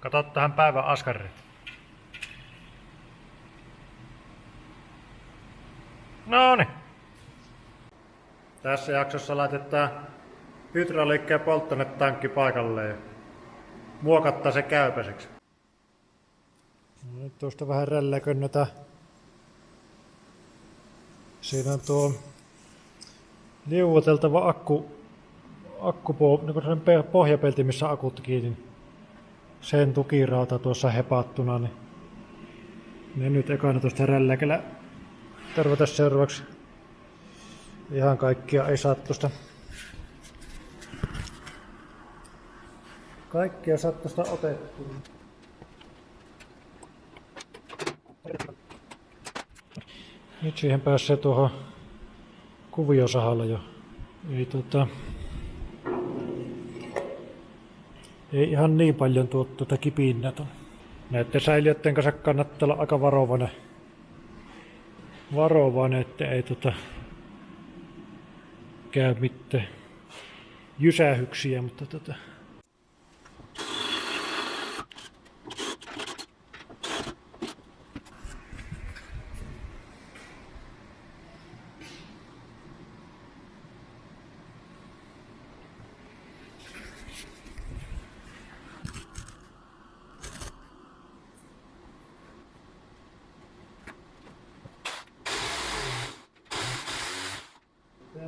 Kato tähän päivän askareet. Nooni. Tässä jaksossa laitetaan hydrauliikka- ja polttonetankki paikalleen ja muokattaa se käypäiseksi. Nyt tuosta vähän rälläkönnötä. Siinä on tuo liuoteltava niin pohjapelti, missä akut kiinni. Sen tukirauta tuossa hepattuna, niin ne nyt ekana tuosta rälläkällä törvätä seuraavaksi. Ihan kaikkia ei saa tuosta. Kaikkia saa tuosta otettua. Nyt siihen pääsee tuohon kuviosahalla jo. Ei ihan niin paljon tuota kipinnää. Näiden säiliöiden kanssa kannattaa olla aika varovainen, että ei käy mitään jysähyksiä, mutta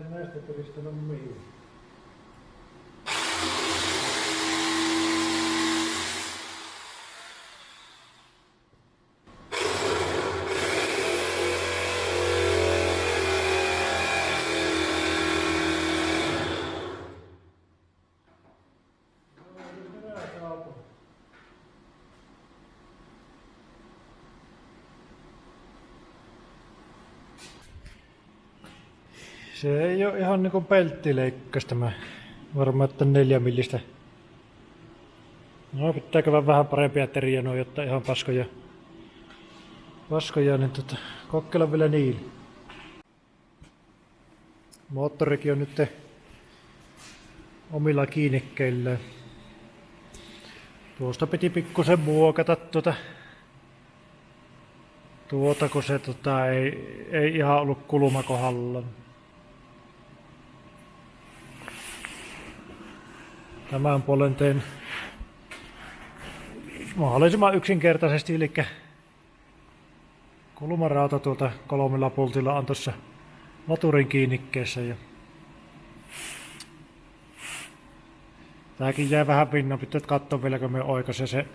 näistä tulisi sanoa mihin. Se ei ole ihan niinku pelttileikkas tämä. Varmaan että 4 millistä. No pitää käydä vähän parempia teriä noin, jotta ihan paskoja niin kokeilla vielä niillä. Moottorikin on nyt omilla kiinnikkeillään. Tuosta piti pikkusen muokata tuota kun se ei ihan ollut kulma kohdallaan. Tämän puolen tein mahdollisimman yksinkertaisesti, eli kulmarauta tuolta 3 pultilla on tuossa laturin kiinnikkeessä. Ja tääkin jää vähän pinnan, pitää katsoa vieläkö me oikaisen se.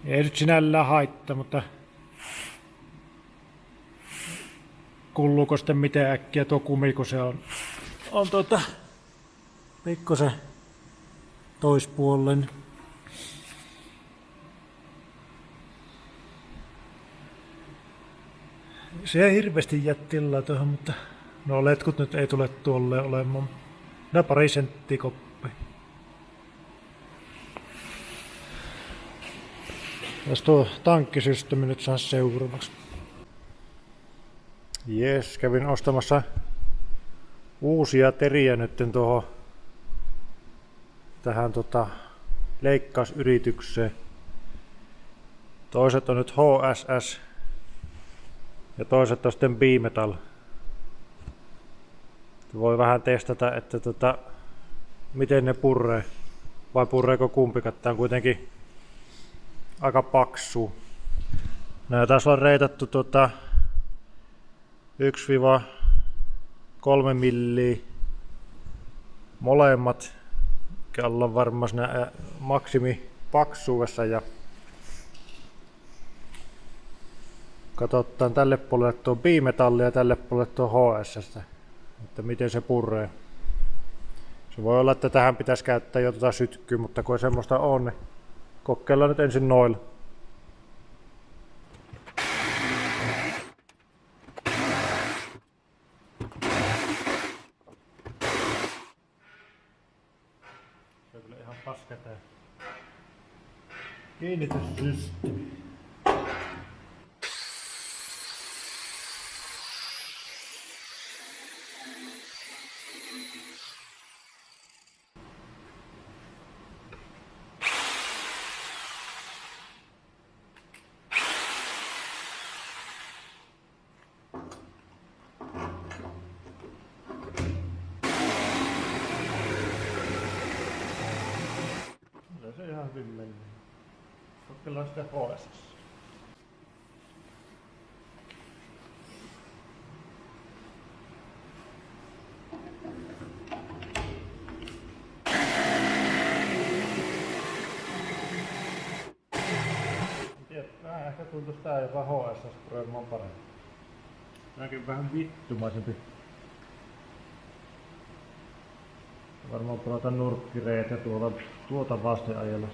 Ei nyt sinällään haittaa, mutta kulluuko sitten miten äkkiä tuo kumi, kun se on pikkusen toispuolen. Se ei hirveästi jää tilaa tuohon, mutta no letkut nyt ei tule tuolle olemaan. Nää pari senttiä koppi. Tässä tuo tankkisysteemi nyt saa seuraavaksi. Jes, kävin ostamassa uusia teriä nyt tuohon tähän leikkausyritykseen. Toiset on nyt HSS ja toiset on sitten Bimetal. Voi vähän testata, että miten ne purree vai purreeko kumpikaan. Tää on kuitenkin aika paksu. Nää taas on reitattu 1-3 milliä molemmat. Ollaan varmaan siinä maksimi paksuudessa ja katsotaan tälle puolelle tuo bimetalli ja tälle puolelle tuo HSS, että miten se purree. Se voi olla, että tähän pitäisi käyttää jo sytkyä, mutta kun ei semmoista on, niin kokeillaan nyt ensin noilla. Se on kyllä ihan paska tää kiinnityssysteemi. Kyllä sitten HSS. Vähän ehkä tuntuisi tää jopa HSS-proimaan paremmin. Tääkin vähän vittumaisempi. Varmaan pelata nurkkireitä tuota vasten ajella.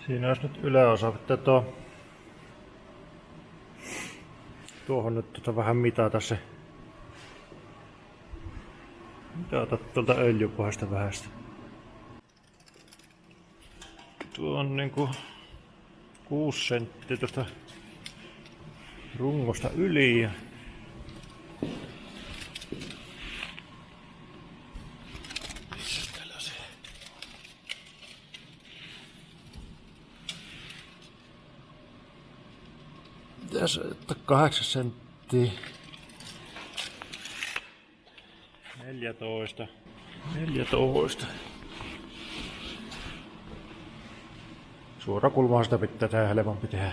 Siinä olisi nyt yläosa, että tuohon nyt vähän mitata se. Mitata tuolta öljypohjasta vähästä. Tuo on niinku 6 senttiä tuosta rungosta yli. Ja tässä 8 senttiä. 14. Suora kulmaa sitä pitää tehdä helpompi tehdä.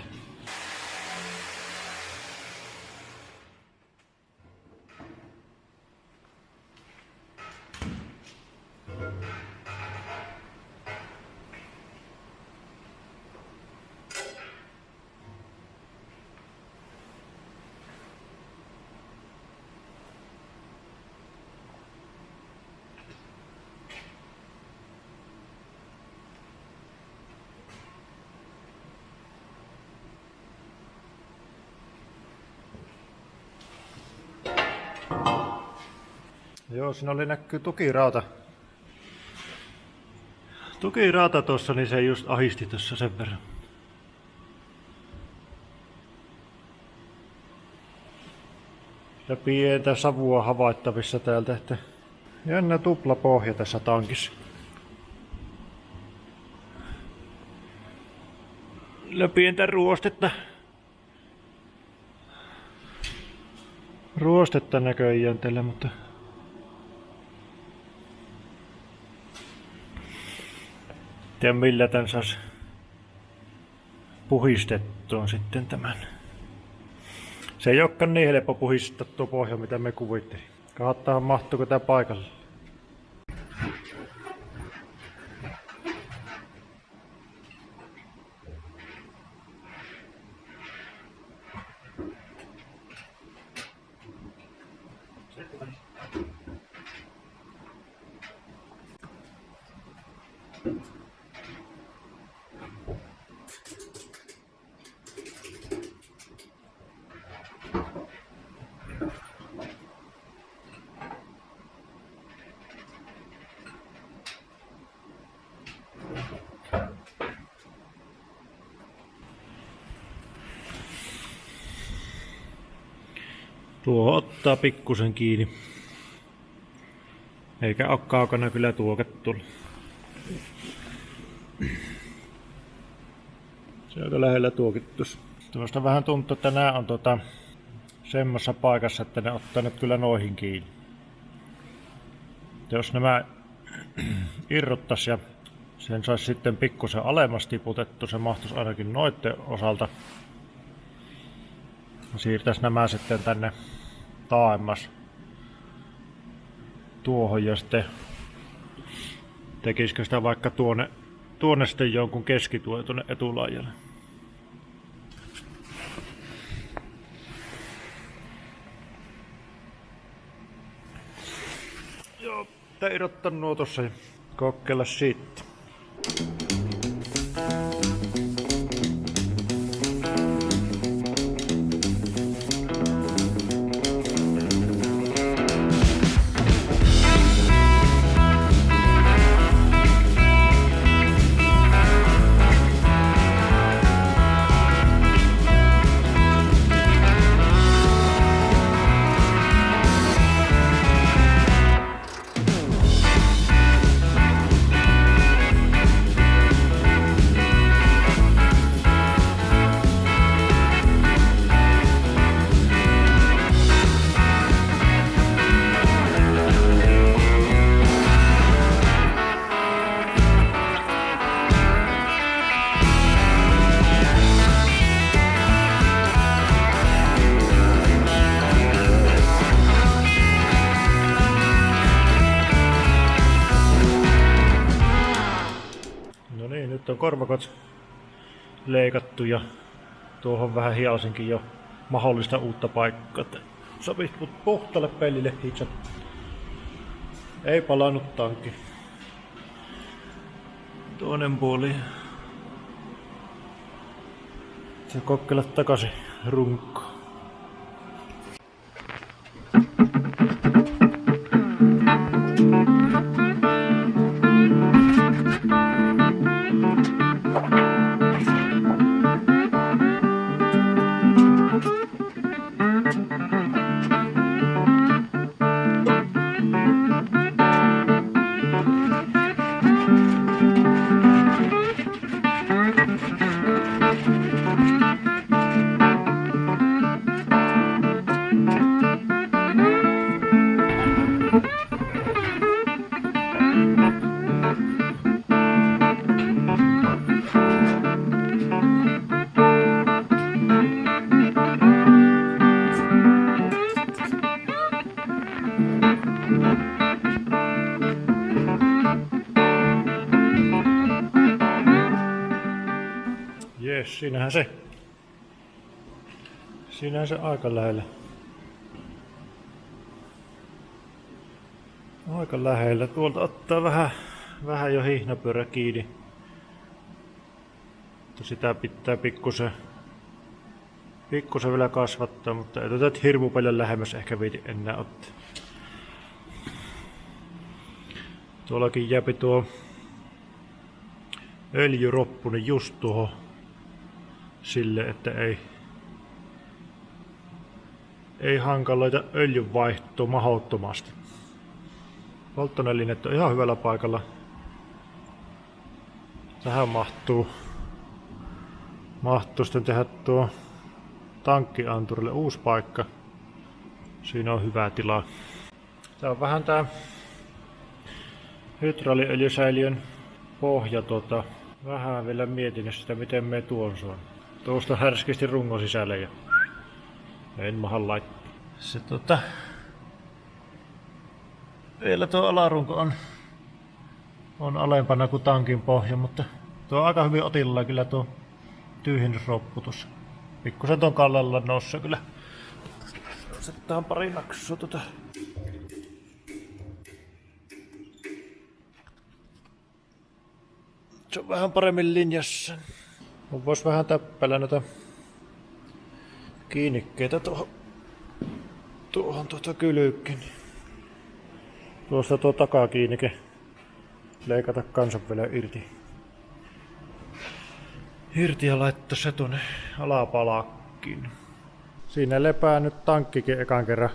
Joo, siinä oli näkyy tukirauta. Tukirauta tossa, niin se just ahisti tossa sen verran. Ja pientä savua havaittavissa täältä, että jännä tupla pohja tässä tankissa. Ja pientä ruostetta näköjään tällä, mutta tiedä millä tän saisi puhistettua sitten tämän. Se ei olekaan niin helppo puhistaa tuo pohja mitä me kuvittelin. Katsotaan mahtuuko tää paikalle. Tuo ottaa pikkusen kiinni. Eikä oo kaukana kyllä tuoket tulla. Se on aika lähellä tuokittus. Tuosta vähän tuntuu, että nää on semmassa paikassa, että ne ottaa nyt kyllä noihin kiinni. Jos nämä irrottais ja sen saisi sitten pikkusen alemmas tiputettu, se mahtuisi ainakin noitten osalta. Siirtäisi nämä sitten tänne taaemmas tuohon ja sitten tekisikö sitä vaikka tuonne sitten jonkun keskituen tuonne etulaajalle. Joo, tää irrottanut nuo tossa ja kokeilla sitten. nyt on korvakot leikattu ja tuohon vähän hiasinkin jo mahdollista uutta paikkaa. Sopisi puhtaalle pellille hitsat. Ei palannut tankki. Toinen puoli. Se kokeilla takaisin runkkoon. Jes, siinähän se. Siinähän se aika lähellä. Aika lähellä. Tuolta ottaa vähän jo hihnapyörä kiinni. Sitä pitää pikkusen vielä kasvattaa, mutta ei tätä hirmu paljon lähemmäs ehkä viiti enää ottaa. Tuollakin jääpi tuo öljyroppu niin just tuohon sille, että ei hankaloita öljynvaihtoa mahdottomasti. Polttoainelinet on ihan hyvällä paikalla. Tähän mahtuu sitten tehdä tuo tankkianturille uusi paikka. Siinä on hyvä tila. Tää on vähän tää hydrauliöljysäiliön pohja. Vähän vielä mietin sitä, miten me tuon suon. Tuosta härskisti rungon sisälle ja en maha laittaa. Se vielä tuo alarunko on alempana kuin tankin pohja, mutta tuo on aika hyvin otilla kyllä tuo tyhjennysroppu tuossa. Pikkusen tuon kallella noussut kyllä. Otetaan pari naksua Se on vähän paremmin linjassa. Vois vähän täppäillä noita kiinnikkeitä tuohon kylykkin. Tuosta tuo takakiinnike leikata kanssa vielä irti ja laittaa se tuonne alapalakkiin. Siinä lepää nyt tankkikin ekan kerran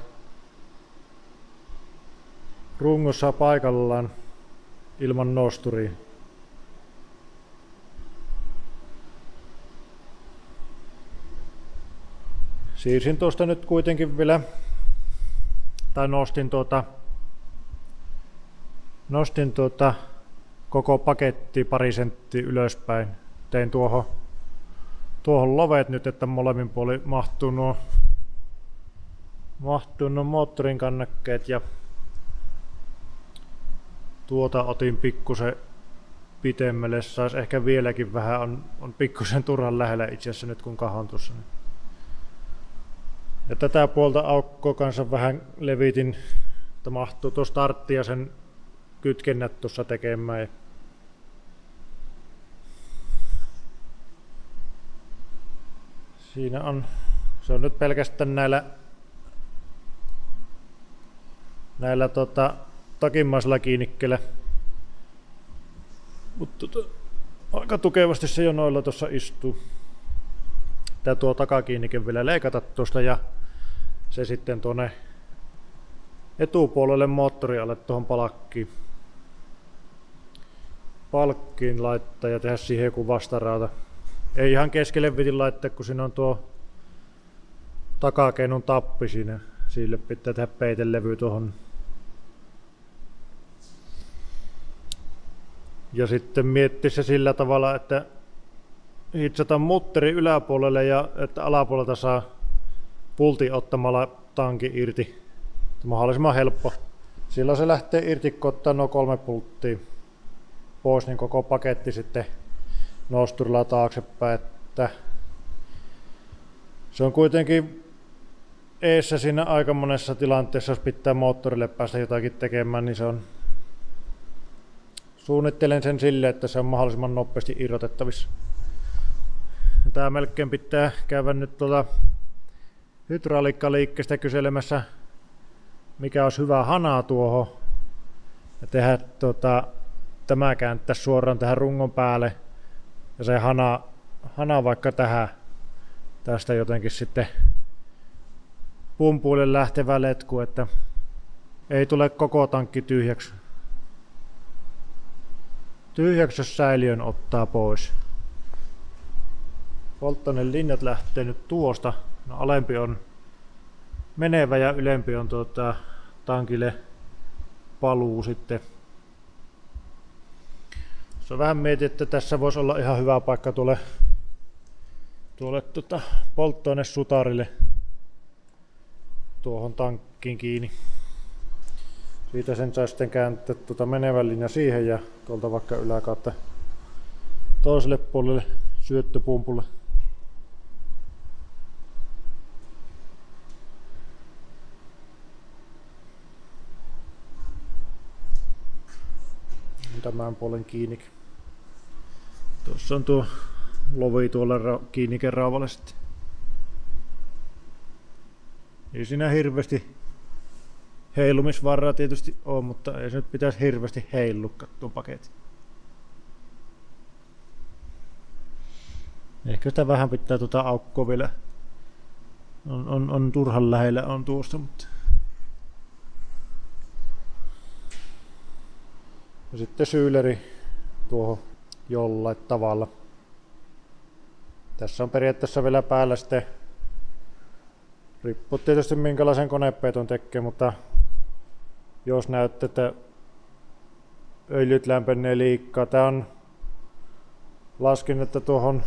rungossa paikallaan ilman nosturia. Siirsin tuosta nyt kuitenkin vielä, tai nostin koko paketti pari senttiä ylöspäin. Tein tuohon lovet nyt, että molemmin puolin mahtuu nuo moottorin kannakkeet ja otin pikkusen pitemmälle. Sais ehkä vieläkin vähän, on pikkusen turhan lähellä itse asiassa nyt kun kahon tuossa. Ja tätä puolta aukkoa kanssa vähän levitin, että mahtuu tuo startti ja sen kytkennät tuossa tekemään. Siinä se on nyt pelkästään näillä takimmaisilla kiinnikkeillä. Mutta aika tukevasti se jo noilla tuossa istuu. Tää tuo takakiinnike vielä leikata tuosta ja se sitten tuonne etupuolelle moottorialle tuohon palkkiin laittaa ja tehdä siihen joku vastarauta. Ei ihan keskelle viti laittaa, kun siinä on tuo takakeinun tappi siinä. Sille pitää tehdä peitelevy tuohon. Ja sitten miettiä se sillä tavalla, että hitsataan mutteri yläpuolelle ja että alapuolelta saa pultin ottamalla tankin irti. Mahdollisimman helppo. Silloin se lähtee irti, kun ottaa nuo 3 pulttia pois, niin koko paketti sitten nosturilla taaksepäin, että se on kuitenkin eessä siinä aika monessa tilanteessa, jos pitää moottorille päästä jotakin tekemään, niin se on. Suunnittelen sen silleen, että se on mahdollisimman nopeasti irrotettavissa. Tää melkein pitää käydä nyt hydrauliikkaliikkeestä kyselemässä, mikä olisi hyvä hanaa tuohon. Ja tehdä tämä kääntää suoraan tähän rungon päälle. Ja se hana vaikka tästä jotenkin sitten pumpuille lähtevä letku, että ei tule koko tankki tyhjäksi. Tyhjäksi, jos säiliön ottaa pois. Polttoainelinjat lähtee nyt tuosta. No, alempi on menevä ja ylempi on tankille paluu sitten. Se on vähän mietin, että tässä voisi olla ihan hyvä paikka tuolle polttoainesutarille tuohon tankkiin kiinni. Siitä sen saa sitten kääntää menevän linja siihen ja tuolta vaikka yläkautta toiselle puolelle syöttöpumpulle. Tämän puolen kiinni. Tuossa on tuo lovi tuolla kiinnikeраavalle sitten. Ei siinä hirveästi heilumisvaraa tietysti on, mutta ei se nyt pitäisi hirveästi heilukkaa tuon paketin. Ehkä sitä vähän pitää aukkoa vielä. On turhan lähellä on tuosta, mutta. Ja sitten syyleri tuohon jollain tavalla. Tässä on periaatteessa vielä päällä sitten, riippuu tietysti minkälaisen konepeton tekee, mutta jos näyttää, että öljyt lämpenee liikaa. Tää on, laskin, että tuohon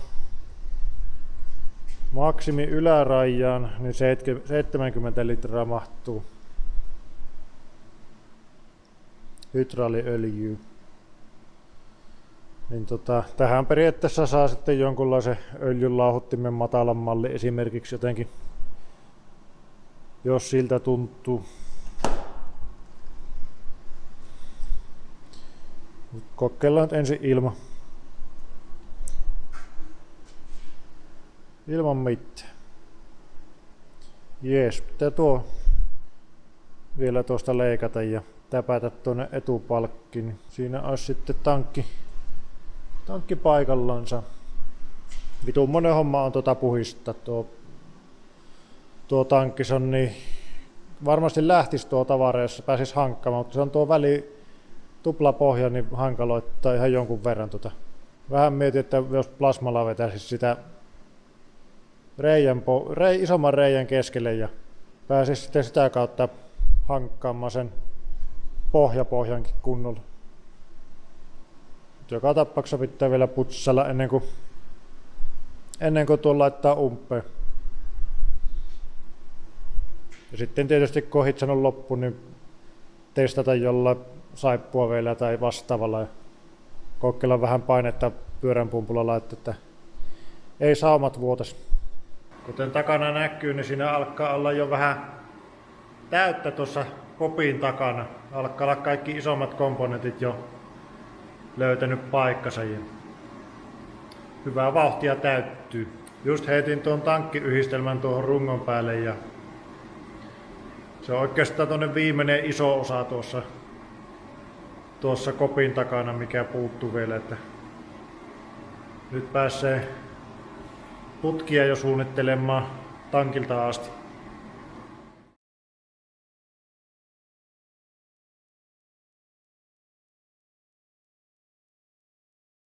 maksimi ylärajaan niin 70 litraa mahtuu hydraaliöljyä. Niin tähän periaatteessa saa sitten jonkunlaisen öljynlauhuttimen matalan malli esimerkiksi jotenkin, jos siltä tuntuu. Kokeillaan nyt ensin ilman mitään. Jees, pitää tuo vielä tuosta leikata ja täpätä tuonne etupalkkiin. Siinä olisi sitten tankki paikallansa. Vitun monen homma on puhistaa tuo tankkis on niin varmasti lähtisi tuo tavara, jos pääsisi hankkaamaan, mutta se on tuo väli tuplapohja, niin hankaloittaa ihan jonkun verran Vähän mietin, että jos plasmalla vetäisi sitä isomman reijän keskelle ja pääsisi sitten sitä kautta hankkaamaan sen pohjankin kunnolla. Joka tapauksessa pitää vielä putsalla ennen kuin tuon laittaa umpeen. Ja sitten tietysti kun on hitsannut loppuun, niin testata jollain saippuaveillä tai vastaavalla ja kokeilla vähän painetta pyöränpumpulla laittaa, että ei saumat vuotas. Kuten takana näkyy, niin siinä alkaa olla jo vähän täyttä tuossa kopin takana. Alkaa olla kaikki isommat komponentit jo löytänyt paikkansa ja hyvää vauhtia täyttyy. Just heitin tuon tankkiyhdistelmän tuohon rungon päälle ja se on oikeastaan tuonne viimeinen iso osa tuossa kopin takana, mikä puuttuu vielä, että nyt pääsee putkia jo suunnittelemaan tankilta asti.